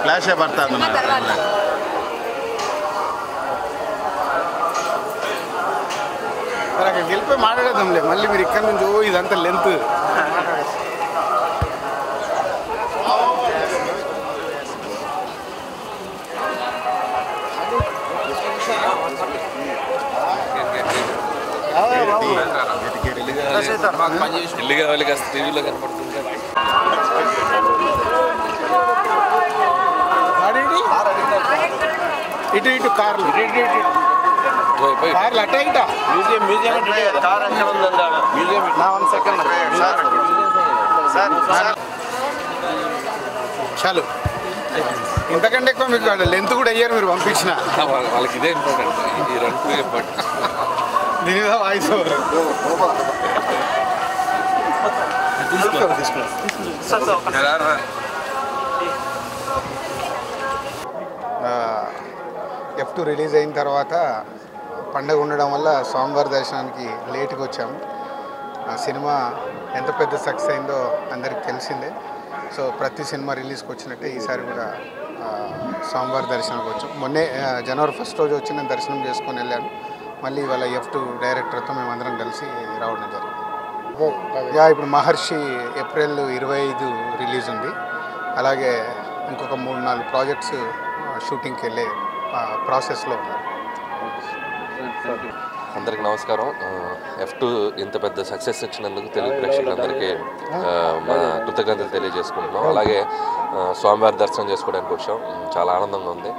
ఫ్లాషే పడుతుంది మరి అక్కడికి వెళ్ళిపోయి మాట్లాడేద్దాంలే మళ్ళీ మీరు ఇక్కడ నుంచి ఇదంతా లెంత్ ఇల్లు కావాలి కాస్త టీవీలో కనపడుతుంది ఇటు ఇటు కార్లు కార్లు అట్ట ఇట మ్యూజియం చాలు ఇంతకంటే ఎక్కువ మీకు లెంత్ కూడా అయ్యారు మీరు పంపించిన వాళ్ళకి ఇదే ఇంపార్టెంట్ ఈ రెండు ఇంపార్టెంట్ దీని మీద వాయిస్ ఓవర్ F2 రిలీజ్ అయిన తర్వాత పండగ ఉండడం వల్ల స్వామివారి దర్శనానికి లేట్గా వచ్చాము. సినిమా ఎంత పెద్ద సక్సెస్ అయిందో అందరికి తెలిసిందే. సో ప్రతి సినిమా రిలీజ్కి వచ్చినట్టే ఈసారి కూడా స్వామివారి దర్శనానికి వచ్చాం. మొన్నే జనవరి 1st రోజు వచ్చి నేను దర్శనం చేసుకొని వెళ్ళాను. మళ్ళీ ఇవాళ F2 డైరెక్టర్తో మేమందరం కలిసి రావడం జరిగింది. ఇప్పుడు మహర్షి ఏప్రిల్ 25 రిలీజ్ ఉంది. అలాగే ఇంకొక 3-4 ప్రాజెక్ట్స్ షూటింగ్కి వెళ్ళే ప్రాసెస్లో ఉన్నారు. అందరికీ నమస్కారం. F2 ఇంత పెద్ద సక్సెస్ ఇచ్చినందుకు తెలుగు ప్రేక్షకులందరికీ మా కృతజ్ఞతలు తెలియజేసుకుంటున్నాం. అలాగే స్వామివారి దర్శనం చేసుకోవడానికి వచ్చాం. చాలా ఆనందంగా ఉంది.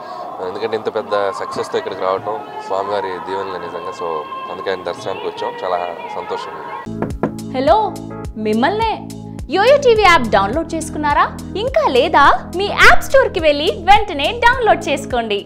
ఎందుకంటే ఇంత పెద్ద సక్సెస్తో ఇక్కడికి రావడం స్వామివారి దీవెనలే నిజంగా. సో అందుకే ఆయన దర్శనానికి వచ్చాం. చాలా సంతోషంగా ఉంది. హలో, మిమ్మల్నే యోయో టీవీ యాప్ డౌన్లోడ్ చేసుకున్నారా? ఇంకా లేదా? మీ యాప్ స్టోర్కి వెళ్ళి వెంటనే డౌన్లోడ్ చేసుకోండి.